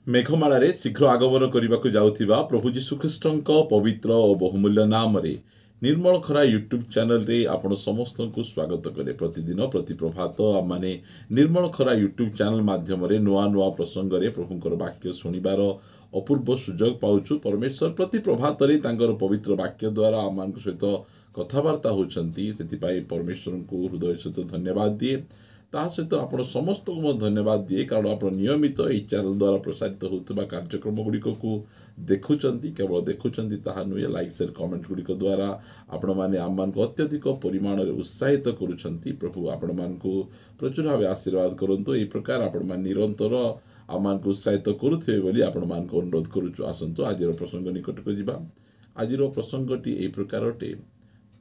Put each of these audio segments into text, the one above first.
मेघमाଳାରେ शीघ्र आगमन କରିବାକୁ जाउଥିବା प्रभु ଯୀଶୁଖ୍ରୀଷ୍ଟଙ୍କ पवित्र और बहुमूल्य नामରେ निर्मल खरा यूट्यूब चैनल रे आपण समस्त को स्वागत करे। प्रतिदिन प्रति प्रभात आम निर्मल खरा यूट्यूब चैनल माध्यम नुआ नुआ प्रसंग रे प्रभुंकर वाक्य शुणिबार अपूर्व सुजोग पाउछु। परमेश्वर प्रति प्रभात रे तांकर पवित्र वाक्य द्वारा आम सहित कथबार्ता होती से परमेश्वर को हृदय सहित धन्यवाद दिए। ता सहित आपण समस्त को धन्यवाद दिए कारण आप नियमित यही चैनल द्वारा प्रसारित होता कार्यक्रम गुड़िक को देखुंट केवल देखुंट ताहा नुहे लाइक शेयर कमेंट गुड़िक द्वारा आपण मैंने आम को अत्यधिक परिमाण में उत्साहित करुँच। प्रभु आपण मान प्रचुर भाव आशीर्वाद करूँ। यही प्रकार आपण मैंने निरंतर आम को उत्साहित करुवे बोली आपण मान को अनुरोध करुचु। आसतु आज प्रसंग निकट को जीवा। आज प्रसंगटी यही प्रकार अटे,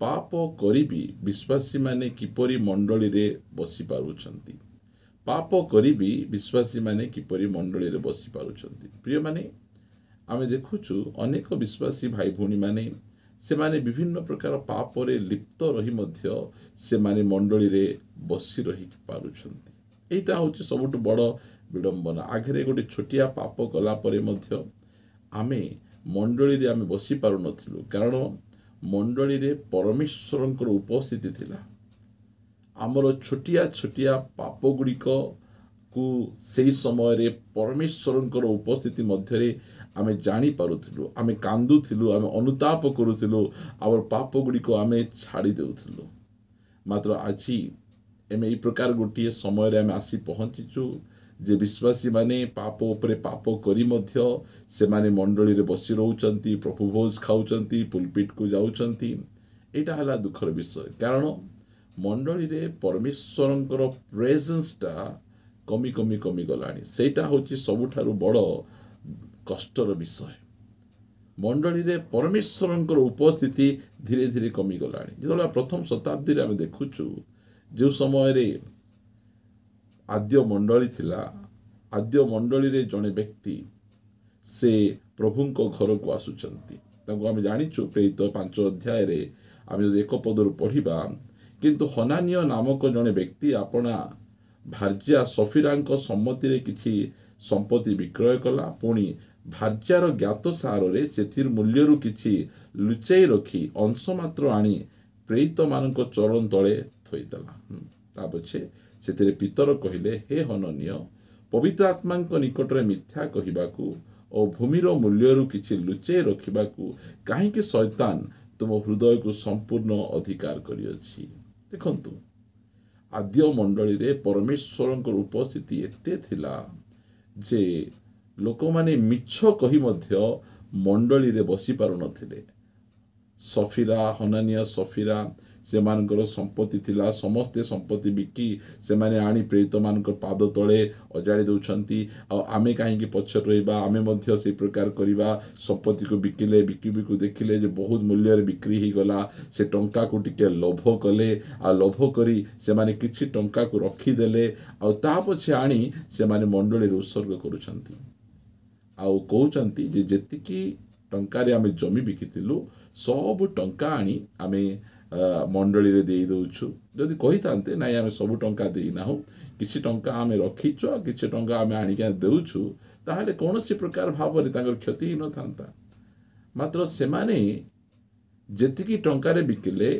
पाप करी विश्वासी माने किपरि मंडली रे बसी पारुछंती। पाप करी विश्वासी माने किपरि मंडली रे बसी पारुछंती। प्रिय माने आमे देखुछु अनेक विश्वासी भाई भौणी माने से माने विभिन्न प्रकार पाप रे लिप्त रही मध्य से माने मंडली रे बसी रही पारुछंती। एटा होछि सबुठु बड़ विडंबना। आखिरे गोटे छोटिया पाप कला परे मध्य आमे मंडली रे आमे बसी पारु नथिलु कारण मंडली रे परमेश्वरंकर उपस्थिति थिला। आमर छोटिया छोटिया पाप गुड़िक को सही समय रे परमेश्वरंकर उपस्थिति मध्य रे आमे जानी पारुथिलु, आमे कांदुथिलु, आमे अनुताप करुथिलु, आवर पाप गुड़िक आमे छाड़ी देउथिलु। मात्र आछि एमे ई प्रकार गोटिए समय रे आमे आसी पहुंचीचु जे विश्वासी माने पाप उपरे पाप करी मध्य से माने मंडली रे बसी रहउचंती, प्रभु भोज खाउचंती, पुलपिट को जाउचंती। एटा हला दुखर विषय कारण मंडली रे परमेश्वरंकर प्रेजेंस टा कमी कमी कमी गलानी। सेटा होची सबुठारु बड़ कष्टर विषय। मंडली रे परमेश्वरंकर उपस्थिति धीरे धीरे कमी गलानी। जेतला प्रथम शताब्दी रे आमे देखुछु जो समय रे आद्य मंडली थिला, आद्य मंडली रे जने व्यक्ति से प्रभु को घर को आसुचंती। तांको आमे जानिछु प्रेरित 5 अध्याय रे आमे जदि एक पदरु पढ़िबा, किंतु हनानिय नामक जने व्यक्ति आपना भार्या सफीरांको सम्मति रे किछि संपत्ति विक्रय कला, पुणी भार्यार ज्ञात सार रे सेथिर मूल्यरु किछि लुचाई रखी अंश मात्र आनी प्रेरित मानक चरण तले थोइदला। ता पछे सेतिरे पितर कहिले, हे हननिय, पवित्र आत्मा निकट में मिथ्या कहबाकू और भूमिर मूल्यरु किछि लुचाई रखिबाकू काहेकि शैतान तुम हृदय को संपूर्ण अधिकार करियछि। देखंतु आद्य मंडली रे परमेश्वरंकर उपस्थिति एते थिला जे लोक माने मिछ कही मध्य मंडली रे बसी पारु नथिले। सफीरा हनानिया सफीरा से मानकर संपत्ति थिला, समस्ते संपत्ति बिकी से माने आनी प्रेरित मानकर पाद तले अजाड़ी दउछंती। आ आमे काहेकि पछर रहिबा, आमे मध्य से प्रकार करिबा, संपत्ति को बिकिले बिकु देखिले जे बहुत मूल्य रे बिक्री ही गला, से टंका को टिके लोभ कले, आ लोभ करी से माने किछि टंका को रखी देले, आ ता पछे आनी से माने मंडली रे उत्सर्ग करूछंती। आ कहउछंती जे जेतिकी टंका रे आमे जमी बिकितिलु सब टंका आनी आमे मंडली रे देई दउछु। जदि कहि तांते नाइ आमे सब टंका देई नाहु, किछि टंका आमे रखिछु आ किछि टंका आमे आनी के देउछु, ताहाले कोनोसी प्रकार भाव रे तांकर क्षति ही न थांता। मात्र सेमाने जेतिकी टंका रे बिकिले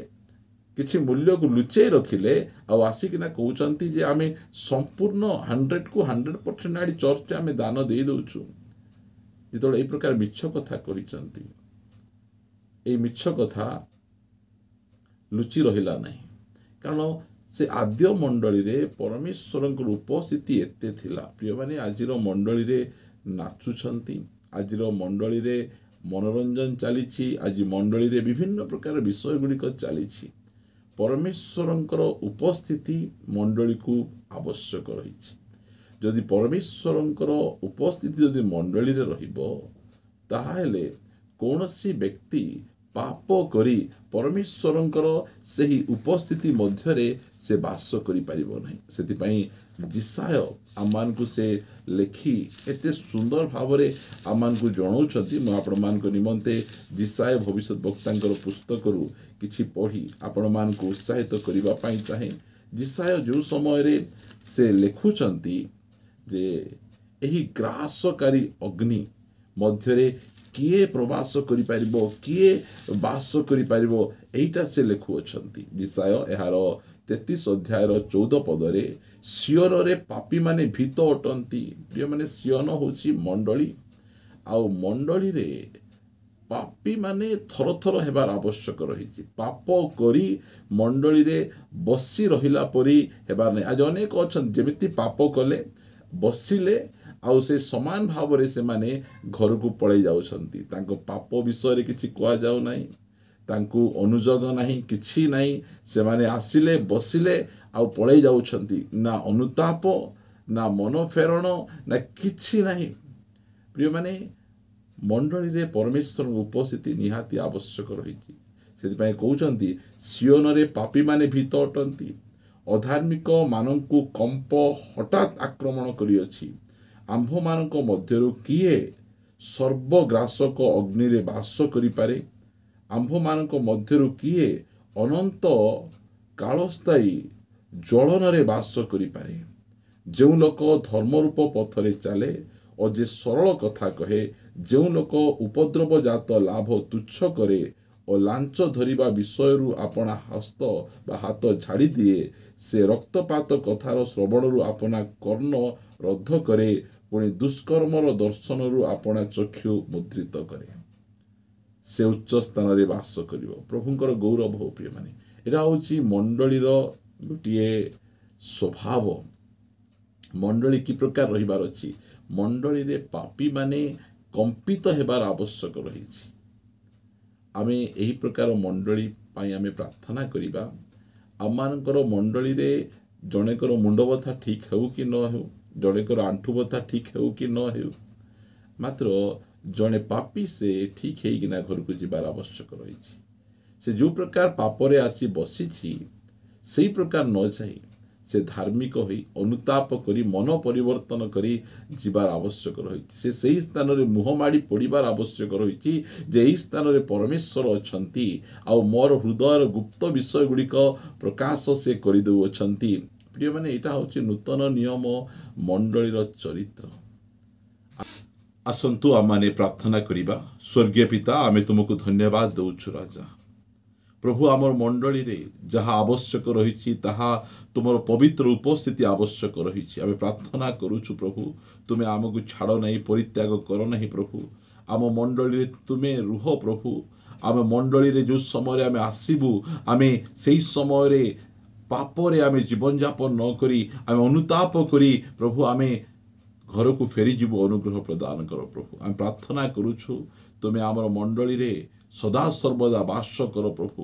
किछि मूल्य को लुचेई रखिले आ आसिकिना कहउचंती जे आमे संपूर्ण 100 को 100% आडी चर्च आमे दान देई दउछु। जेतोले ए प्रकार मिछ कथा करिचंती, ए मिछ कथा लुचि रहिला नहीं कारण से आद्य मंडली रे परमेश्वरंकर उपस्थिति एते थिला। प्रिय माने आजिर मंडली रे नाचुछंती, आजिर मंडली रे मनोरंजन चलीछि, आज मंडली रे विभिन्न प्रकार विषय गुड़िक चलीछि। परमेश्वरंकर उपस्थिति मंडली को आवश्यक रहिछि। जदि परमेश्वरंकर उपस्थिति जदि मंडली रे रहिबो, ताहाले कोनोसी व्यक्ति पाप करी परमेश्वरंकर सही उपस्थिति मध्यरे से वास करि परिबो नहीं। सेति पई जिसाय आमान को से लेखी एते सुंदर भावरे आमान को जणाउछंती। म आपण मान को निमंते जिसाय भविष्य वक्तांकर पुस्तक रु किछि पढ़ी आपण मान को उत्साहित करिबा पई चाहे। जिसाय जो समय रे से लेखुछंती जे ଏହି ଗ୍ରାସକାରୀ ଅଗ୍ନି ମଧ୍ୟରେ କିଏ ପ୍ରବାସ କରିପାରିବ, କିଏ ବାସ କରିପାରିବ, ଏଇଟା ସେ ଲେଖୁଅଛନ୍ତି। ଦିଶାୟ ଏହାର 33 ଅଧ୍ୟାୟର 14 ପଦରେ ସିଓନରେ ପାପୀମାନେ ଭୀତ ଅଟନ୍ତି। ପ୍ରିୟମାନେ, ସିଓନ ହେଉଛି ମଣ୍ଡଳୀ, ଆଉ ମଣ୍ଡଳୀରେ ପାପୀମାନେ ଥରଥର ହେବାର ଆବଶ୍ୟକ ରହିଛି। ପାପ କରି ମଣ୍ଡଳୀରେ ବସି ରହିଲା ପରି ହେବାର ନାହିଁ। ଆଜି ଅନେକ ଅଛନ୍ତି ଯେମିତି ପାପ କଲେ, ବସିଲେ, ଆଉ ସେ ସମାନ ଭାବରେ ସେମାନେ ଘରକୁ ପଳେଇ ଯାଉଛନ୍ତି। ତାଙ୍କ ପାପ ବିଷୟରେ କିଛି କୁହାଯାଉ ନାହିଁ, ତାଙ୍କୁ ଅନୁଯୋଗ ନାହିଁ, କିଛି ନାହିଁ। ସେମାନେ ଆସିଲେ, ବସିଲେ, ଆଉ ପଳେଇ ଯାଉଛନ୍ତି। ନା ଅନୁତାପ, ନା ମନ ଫେରଣ, ନା କିଛି ନାହିଁ। ପ୍ରିୟମାନେ, ମଣ୍ଡଳୀରେ ପରମେଶ୍ୱରଙ୍କ ଉପସ୍ଥିତି ନିହାତି ଆବଶ୍ୟକ ରହିଛି। ସେଥିପାଇଁ କହୁଛନ୍ତି ସିଓନରେ ପାପୀମାନେ ଭୀତ ଅଟନ୍ତି। ଅଧାର୍ମିକ ମାନଙ୍କୁ କମ୍ପ ହଠାତ୍ ଆକ୍ରମଣ କରିଅଛି। ଆମ୍ଭମାନଙ୍କ ମଧ୍ୟରୁ କିଏ ସର୍ବଗ୍ରାସକ ଅଗ୍ନିରେ ବାସ କରିପାରେ? ଆମ୍ଭମାନଙ୍କ ମଧ୍ୟରୁ କିଏ ଅନନ୍ତ କାଳସ୍ଥାୟୀ ଜ୍ୱଳନରେ ବାସ କରିପାରେ? ଯେଉଁ ଲୋକ ଧର୍ମରୂପ ପଥରେ ଚାଲେ ଓ ଯେ ସରଳ କଥା କହେ, ଯେଉଁ ଲୋକ ଉପଦ୍ରବଜାତ ଲାଭ ତୁଚ୍ଛ କରେ ଓ ଲାଞ୍ଚ ଧରିବା ବିଷୟରୁ ଆପଣା ହାତ ଝାଡ଼ି ଦିଏ, ସେ ରକ୍ତପାତ କଥାର ଶ୍ରବଣରୁ ଆପଣା କର୍ଣ୍ଣ ରଦ୍ଧ କରେ, ପୁଣି ଦୁଷ୍କର୍ମର ଦର୍ଶନରୁ ଆପଣା ଚକ୍ଷୁ ମୁଦ୍ରିତ କରେ, ସେ ଉଚ୍ଚ ସ୍ଥାନରେ ବାସ କରିବ। ପ୍ରଭୁଙ୍କର ଗୌରବ ହଉ। ପ୍ରିୟମାନେ, ଏଇଟା ହେଉଛି ମଣ୍ଡଳୀର ଗୋଟିଏ ସ୍ୱଭାବ। ମଣ୍ଡଳୀ କି ପ୍ରକାର ରହିବାର ଅଛି? ମଣ୍ଡଳୀରେ ପାପୀମାନେ କମ୍ପିତ ହେବାର ଆବଶ୍ୟକ ରହିଛି। ଆମେ ଏହି ପ୍ରକାର ମଣ୍ଡଳୀ ପାଇଁ ଆମେ ପ୍ରାର୍ଥନା କରିବା। ଆମମାନଙ୍କର ମଣ୍ଡଳୀରେ ଜଣେକର ମୁଣ୍ଡ ବଥା ଠିକ୍ ହେଉ କି ନ ହେଉ, ଜଣେକର ଆଣ୍ଠୁ ବଥା ଠିକ୍ ହେଉ କି ନ ହେଉ, ମାତ୍ର ଜଣେ ପାପୀ ସେ ଠିକ୍ ହେଇକିନା ଘରକୁ ଯିବାର ଆବଶ୍ୟକ ରହିଛି। ସେ ଯେଉଁ ପ୍ରକାର ପାପରେ ଆସି ବସିଛି, ସେଇ ପ୍ରକାର ନ ଯାଇ ସେ ଧାର୍ମିକ ହୋଇ ଅନୁତାପ କରି ମନ ପରିବର୍ତ୍ତନ କରି ଯିବାର ଆବଶ୍ୟକ ରହିଛି। ସେ ସେହି ସ୍ଥାନରେ ମୁହଁ ମାଡ଼ି ପଡ଼ିବାର ଆବଶ୍ୟକ ରହିଛି ଯେ ଏହି ସ୍ଥାନରେ ପରମେଶ୍ୱର ଅଛନ୍ତି, ଆଉ ମୋର ହୃଦୟର ଗୁପ୍ତ ବିଷୟ ଗୁଡ଼ିକ ପ୍ରକାଶ ସେ କରିଦେଉଅଛନ୍ତି। ପ୍ରିୟମାନେ, ଏଇଟା ହେଉଛି ନୂତନ ନିୟମ ମଣ୍ଡଳୀର ଚରିତ୍ର। ଆସନ୍ତୁ ଆମମାନେ ପ୍ରାର୍ଥନା କରିବା। ସ୍ୱର୍ଗୀୟ ପିତା, ଆମେ ତୁମକୁ ଧନ୍ୟବାଦ ଦେଉଛୁ ରାଜା। ପ୍ରଭୁ, ଆମର ମଣ୍ଡଳୀରେ ଯାହା ଆବଶ୍ୟକ ରହିଛି ତାହା ତୁମର ପବିତ୍ର ଉପସ୍ଥିତି ଆବଶ୍ୟକ ରହିଛି। ଆମେ ପ୍ରାର୍ଥନା କରୁଛୁ ପ୍ରଭୁ, ତୁମେ ଆମକୁ ଛାଡ଼ ନାହିଁ, ପରିତ୍ୟାଗ କର ନାହିଁ ପ୍ରଭୁ। ଆମ ମଣ୍ଡଳୀରେ ତୁମେ ରୁହ ପ୍ରଭୁ। ଆମ ମଣ୍ଡଳୀରେ ଯେଉଁ ସମୟରେ ଆମେ ଆସିବୁ, ଆମେ ସେହି ସମୟରେ ପାପରେ ଆମେ ଜୀବନଯାପନ ନ କରି ଆମେ ଅନୁତାପ କରି ପ୍ରଭୁ ଆମେ ଘରକୁ ଫେରିଯିବୁ। ଅନୁଗ୍ରହ ପ୍ରଦାନ କର ପ୍ରଭୁ। ଆମେ ପ୍ରାର୍ଥନା କରୁଛୁ, ତୁମେ ଆମର ମଣ୍ଡଳୀରେ ସଦାସର୍ବଦା ବାସ କର ପ୍ରଭୁ।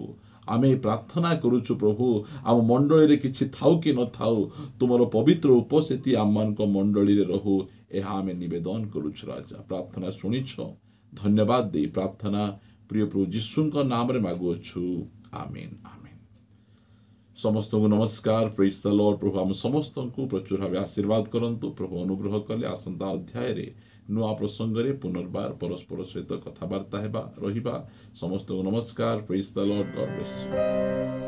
ଆମେ ପ୍ରାର୍ଥନା କରୁଛୁ ପ୍ରଭୁ, ଆମ ମଣ୍ଡଳୀରେ କିଛି ଥାଉ କି ନଥାଉ, ତୁମର ପବିତ୍ର ଉପସ୍ଥିତି ଆମମାନଙ୍କ ମଣ୍ଡଳୀରେ ରହୁ, ଏହା ଆମେ ନିବେଦନ କରୁଛୁ ରାଜା। ପ୍ରାର୍ଥନା ଶୁଣିଛ, ଧନ୍ୟବାଦ ଦେଇ ପ୍ରାର୍ଥନା ପ୍ରିୟ ପ୍ରଭୁ ଯୀଶୁଙ୍କ ନାମରେ ମାଗୁଅଛୁ, ଆମେନ୍ ଆମେନ୍। ସମସ୍ତଙ୍କୁ ନମସ୍କାର, ପ୍ରେଜ୍ ଦ ଲର୍ଡ। ପ୍ରଭୁ ଆମ ସମସ୍ତଙ୍କୁ ପ୍ରଚୁର ଭାବେ ଆଶୀର୍ବାଦ କରନ୍ତୁ। ପ୍ରଭୁ ଅନୁଗ୍ରହ କଲେ ଆସନ୍ତା ଅଧ୍ୟାୟରେ ନୂଆ ପ୍ରସଙ୍ଗରେ ପୁନର୍ବାର ପରସ୍ପର ସହିତ କଥାବାର୍ତ୍ତା ରହିବା। ସମସ୍ତଙ୍କୁ ନମସ୍କାର, ପ୍ରେଜ୍ ଦ ଲର୍ଡ, ଗଡ୍ ବ୍ଲେସ୍।